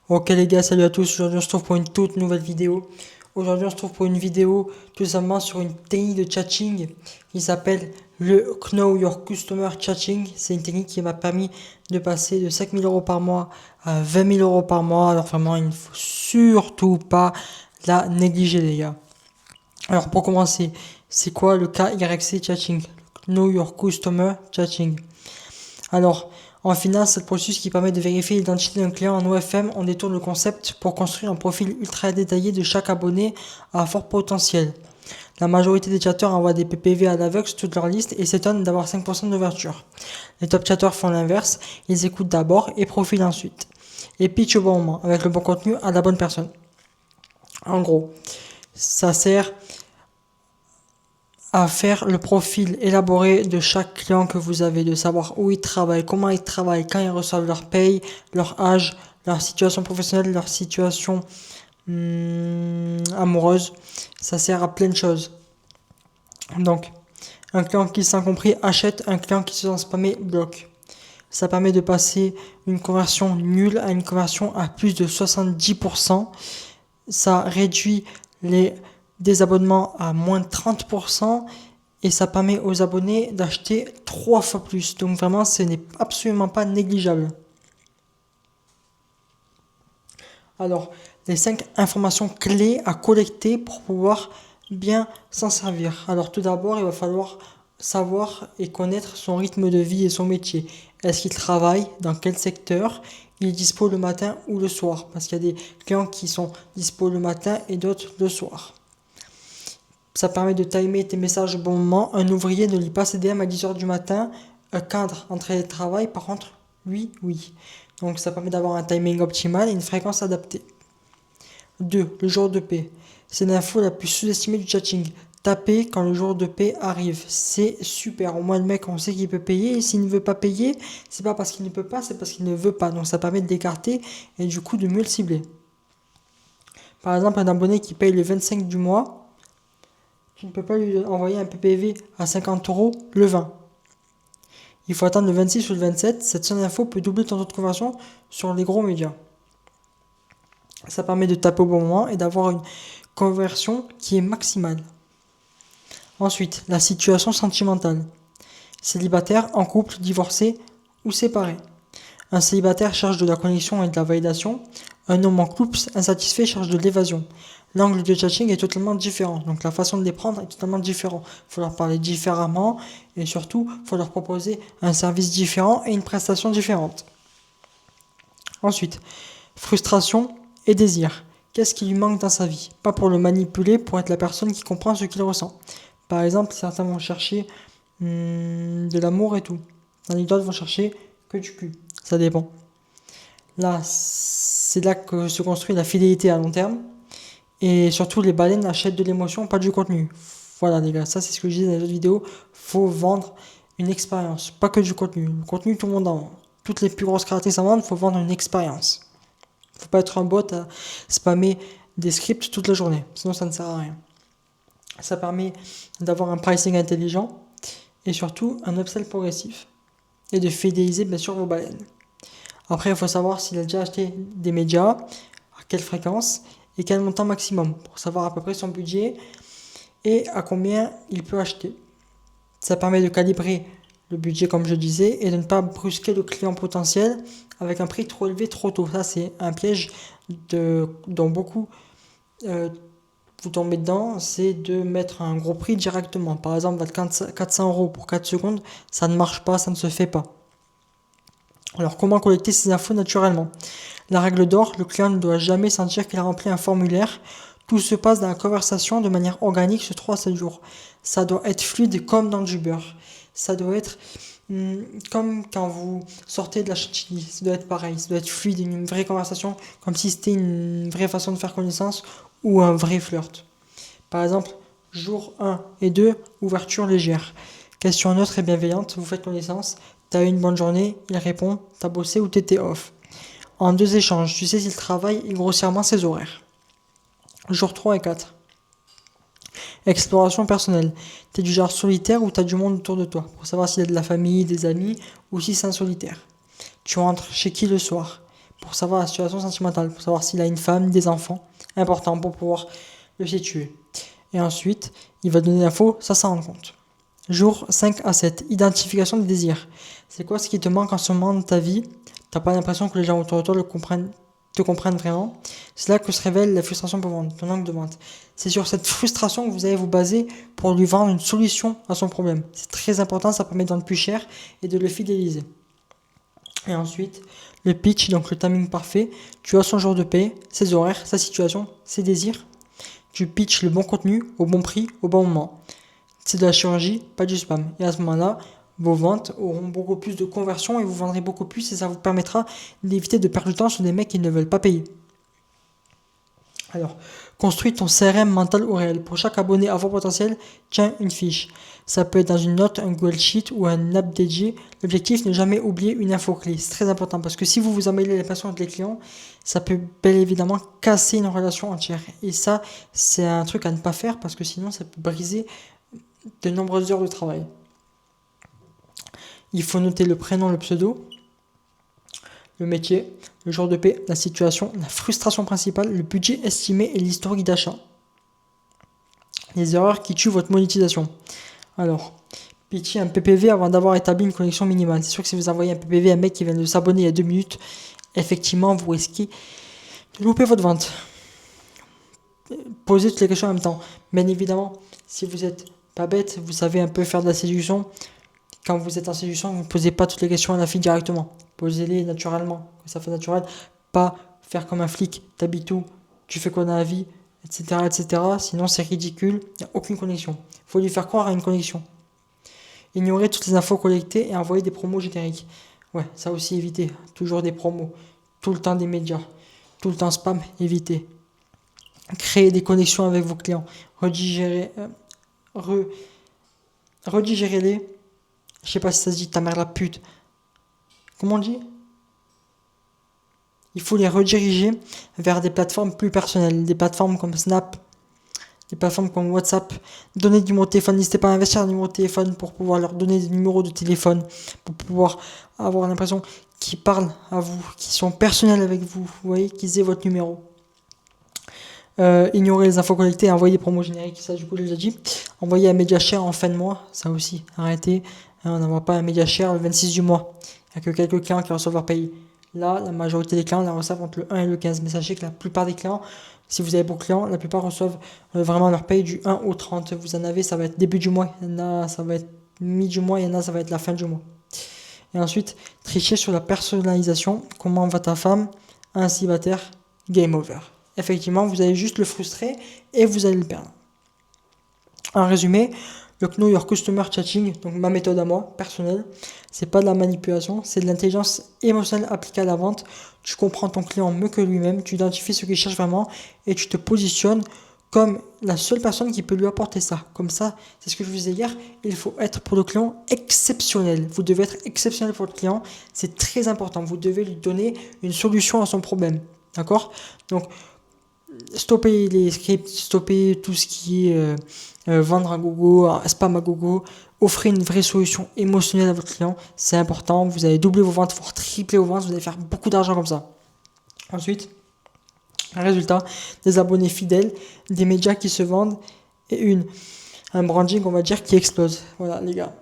Ok les gars, salut à tous, aujourd'hui on se retrouve pour une toute nouvelle vidéo. Aujourd'hui on se trouve pour une vidéo tout simplement sur une technique de chatting qui s'appelle le Know Your Customer Chatting. C'est une technique qui m'a permis de passer de 5 000 € par mois à 20 000 € par mois. Alors vraiment il ne faut surtout pas la négliger les gars. Alors pour commencer, c'est quoi le KYC Chatting? Know Your Customer Chatting. Alors, en finance, c'est le processus qui permet de vérifier l'identité d'un client en OFM. On détourne le concept pour construire un profil ultra détaillé de chaque abonné à fort potentiel. La majorité des chatteurs envoient des PPV à l'aveugle sur toute leur liste et s'étonnent d'avoir 5% d'ouverture. Les top chatteurs font l'inverse, ils écoutent d'abord et profilent ensuite. Et pitch au bon moment, avec le bon contenu à la bonne personne. En gros, ça sert à faire le profil élaboré de chaque client que vous avez, de savoir où ils travaillent, comment ils travaillent, quand ils reçoivent leur paye, leur âge, leur situation professionnelle, leur situation amoureuse. Ça sert à plein de choses. Donc, un client qui s'en compris achète, un client qui se sent spammé bloque. Ça permet de passer une conversion nulle à une conversion à plus de 70%. Ça réduit les désabonnements à moins de 30% et ça permet aux abonnés d'acheter 3 fois plus. Donc vraiment, ce n'est absolument pas négligeable. Alors, les 5 informations clés à collecter pour pouvoir bien s'en servir. Alors tout d'abord, il va falloir savoir et connaître son rythme de vie et son métier. Est-ce qu'il travaille? Dans quel secteur? Il est dispo le matin ou le soir? Parce qu'il y a des clients qui sont dispo le matin et d'autres le soir. Ça permet de timer tes messages au bon moment. Un ouvrier ne lit pas ses DM à 10h du matin. Un cadre en télétravail, par contre, lui, oui. Donc ça permet d'avoir un timing optimal et une fréquence adaptée. 2. Le jour de paix. C'est l'info la plus sous-estimée du chatting. Taper quand le jour de paix arrive. C'est super. Au moins le mec, on sait qu'il peut payer. Et s'il ne veut pas payer, c'est pas parce qu'il ne peut pas, c'est parce qu'il ne veut pas. Donc ça permet de l'écarter et du coup de mieux le cibler. Par exemple, un abonné qui paye le 25 du mois, tu ne peux pas lui envoyer un PPV à 50 € le 20. Il faut attendre le 26 ou le 27. Cette seule info peut doubler ton taux de conversion sur les gros médias. Ça permet de taper au bon moment et d'avoir une conversion qui est maximale. Ensuite, la situation sentimentale. Célibataire, en couple, divorcé ou séparé. Un célibataire cherche de la connexion et de la validation. Un homme en couple insatisfait cherche de l'évasion. L'angle de chatting est totalement différent, donc la façon de les prendre est totalement différente. Il faut leur parler différemment et surtout, il faut leur proposer un service différent et une prestation différente. Ensuite, frustration et désir. Qu'est-ce qui lui manque dans sa vie? Pas pour le manipuler, pour être la personne qui comprend ce qu'il ressent. Par exemple, certains vont chercher de l'amour et tout. Tandis que d'autres vont chercher que du cul. Ça dépend. Là, c'est là que se construit la fidélité à long terme. Et surtout, les baleines achètent de l'émotion, pas du contenu. Voilà les gars, ça c'est ce que je disais dans les autres vidéos. Faut vendre une expérience, pas que du contenu. Le contenu, tout le monde en vend. Toutes les plus grosses créatrices en vendent, faut vendre une expérience. Faut pas être un bot à spammer des scripts toute la journée, sinon ça ne sert à rien. Ça permet d'avoir un pricing intelligent et surtout un upsell progressif et de fidéliser bien sûr vos baleines. Après, il faut savoir s'il a déjà acheté des médias, à quelle fréquence et quel montant maximum pour savoir à peu près son budget et à combien il peut acheter. Ça permet de calibrer le budget comme je disais et de ne pas brusquer le client potentiel avec un prix trop élevé trop tôt. Ça c'est un piège dont beaucoup vous tombez dedans, c'est de mettre un gros prix directement. Par exemple, 400 € pour 4 secondes, ça ne marche pas, ça ne se fait pas. Alors comment collecter ces infos naturellement? La règle d'or, le client ne doit jamais sentir qu'il a rempli un formulaire. Tout se passe dans la conversation de manière organique sur 3 à 7 jours. Ça doit être fluide comme dans du beurre. Ça doit être comme quand vous sortez de la chantilly. Ça doit être pareil. Ça doit être fluide, une vraie conversation, comme si c'était une vraie façon de faire connaissance ou un vrai flirt. Par exemple, jour 1 et 2, ouverture légère. Question neutre et bienveillante, vous faites connaissance. T'as eu une bonne journée, il répond, t'as bossé ou t'étais off. En 2 échanges, tu sais s'il travaille et grossièrement ses horaires. Jour 3 et 4. Exploration personnelle. T'es du genre solitaire ou t'as du monde autour de toi pour savoir s'il y a de la famille, des amis ou si c'est un solitaire. Tu rentres chez qui le soir? pour savoir la situation sentimentale, pour savoir s'il a une femme, des enfants, important pour pouvoir le situer. Et ensuite, il va donner l'info, ça s'en rend compte. Jour 5 à 7, identification des désirs. C'est quoi ce qui te manque en ce moment de ta vie? T'as pas l'impression que les gens autour de toi te comprennent vraiment. C'est là que se révèle la frustration pour vendre, ton manque de vente. C'est sur cette frustration que vous allez vous baser pour lui vendre une solution à son problème. C'est très important, ça permet de vendre plus cher et de le fidéliser. Et ensuite, le pitch, donc le timing parfait. Tu as son jour de paie, ses horaires, sa situation, ses désirs. Tu pitches le bon contenu, au bon prix, au bon moment. C'est de la chirurgie, pas du spam. Et à ce moment-là, vos ventes auront beaucoup plus de conversion et vous vendrez beaucoup plus et ça vous permettra d'éviter de perdre du temps sur des mecs qui ne veulent pas payer. Alors, construis ton CRM mental ou réel. Pour chaque abonné à fort potentiel, tiens une fiche. Ça peut être dans une note, un Google Sheet ou un app dédié. L'objectif, ne jamais oublier une info clé. C'est très important parce que si vous vous emmêlez les passions avec les clients, ça peut bel évidemment casser une relation entière. Et ça, c'est un truc à ne pas faire parce que sinon, ça peut briser de nombreuses heures de travail. Il faut noter le prénom, le pseudo, le métier, le jour de paie, la situation, la frustration principale, le budget estimé et l'historique d'achat. Les erreurs qui tuent votre monétisation. Alors, pitcher un PPV avant d'avoir établi une connexion minimale. C'est sûr que si vous envoyez un PPV à un mec qui vient de s'abonner il y a 2 minutes, effectivement, vous risquez de louper votre vente. Posez toutes les questions en même temps. Bien évidemment, si vous n'êtes pas bête, vous savez un peu faire de la séduction. Quand vous êtes en séduction, vous ne posez pas toutes les questions à la fille directement. Posez-les naturellement, que ça fait naturel. Pas faire comme un flic, t'habites où, tu fais quoi dans la vie, etc. etc. Sinon c'est ridicule, il n'y a aucune connexion. Il faut lui faire croire à une connexion. Ignorer toutes les infos collectées et envoyer des promos génériques. Ouais, ça aussi éviter. Toujours des promos. Tout le temps des médias. Tout le temps spam, éviter. Créer des connexions avec vos clients. Redigérez-les. Je sais pas si ça se dit ta mère la pute. Comment on dit? Il faut les rediriger vers des plateformes plus personnelles, des plateformes comme Snap, des plateformes comme WhatsApp. Donner du numéro de téléphone, n'hésitez pas à investir un numéro de téléphone pour pouvoir leur donner des numéros de téléphone, pour pouvoir avoir l'impression qu'ils parlent à vous, qu'ils sont personnels avec vous, vous voyez, qu'ils aient votre numéro. Ignorer les infos collectées et envoyer des promos génériques, ça du coup je l'ai déjà dit. Envoyer un média share en fin de mois, ça aussi, arrêtez. On n'envoie pas un média share le 26 du mois. Il n'y a que quelques clients qui reçoivent leur paye. Là, la majorité des clients la reçoivent entre le 1 et le 15. Mais sachez que la plupart des clients, si vous avez beaucoup de clients, la plupart reçoivent vraiment leur paye du 1 au 30. Vous en avez, ça va être début du mois. Il y en a, ça va être mi du mois. Il y en a, ça va être la fin du mois. Et ensuite, tricher sur la personnalisation. Comment va ta femme? Un célibataire, game over. Effectivement, vous allez juste le frustrer et vous allez le perdre. En résumé, le Know Your Customer Chatting, donc ma méthode à moi, personnelle, c'est pas de la manipulation, c'est de l'intelligence émotionnelle appliquée à la vente. Tu comprends ton client mieux que lui-même, tu identifies ce qu'il cherche vraiment et tu te positionnes comme la seule personne qui peut lui apporter ça. Comme ça, c'est ce que je vous disais hier, il faut être pour le client exceptionnel. Vous devez être exceptionnel pour le client, c'est très important. Vous devez lui donner une solution à son problème. D'accord? Donc, stopper les scripts, stopper tout ce qui est vendre à gogo, spam à gogo, offrez une vraie solution émotionnelle à votre client, c'est important, vous allez doubler vos ventes, voire tripler vos ventes, vous allez faire beaucoup d'argent comme ça. Ensuite, résultat, des abonnés fidèles, des médias qui se vendent et un branding, on va dire, qui explose. Voilà les gars.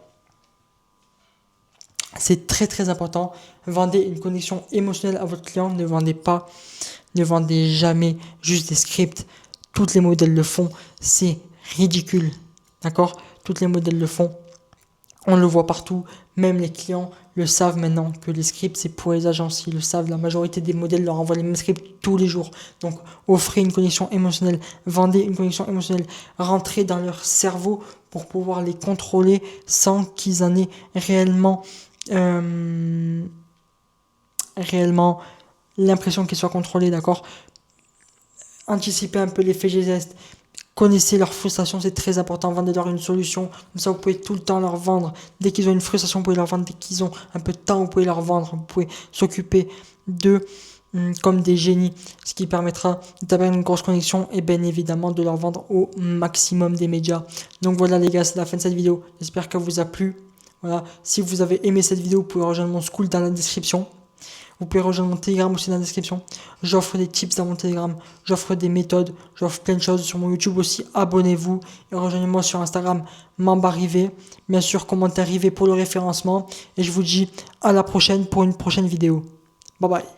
C'est très très important. Vendez une connexion émotionnelle à votre client, ne vendez jamais juste des scripts. Toutes les modèles le font, c'est ridicule. D'accord? Toutes les modèles le font. On le voit partout, même les clients le savent maintenant que les scripts c'est pour les agences, ils le savent, la majorité des modèles leur envoient les mêmes scripts tous les jours. Donc offrez une connexion émotionnelle, vendez une connexion émotionnelle, rentrez dans leur cerveau pour pouvoir les contrôler sans qu'ils en aient réellement l'impression qu'ils soient contrôlés, d'accord? Anticipez un peu l'effet geste. Connaissez leur frustration, c'est très important. Vendez-leur une solution. Comme ça, vous pouvez tout le temps leur vendre. Dès qu'ils ont une frustration, vous pouvez leur vendre. Dès qu'ils ont un peu de temps, vous pouvez leur vendre. Vous pouvez s'occuper d'eux comme des génies. Ce qui permettra d'établir une grosse connexion et bien évidemment de leur vendre au maximum des médias. Donc voilà les gars, c'est la fin de cette vidéo. J'espère qu'elle vous a plu. Voilà. Si vous avez aimé cette vidéo, vous pouvez rejoindre mon school dans la description. Vous pouvez rejoindre mon Telegram aussi dans la description. J'offre des tips dans mon Telegram, j'offre des méthodes, j'offre plein de choses sur mon YouTube aussi. Abonnez-vous et rejoignez-moi sur Instagram, Mambarivé. Bien sûr, commentez arrivé pour le référencement. Et je vous dis à la prochaine pour une prochaine vidéo. Bye bye.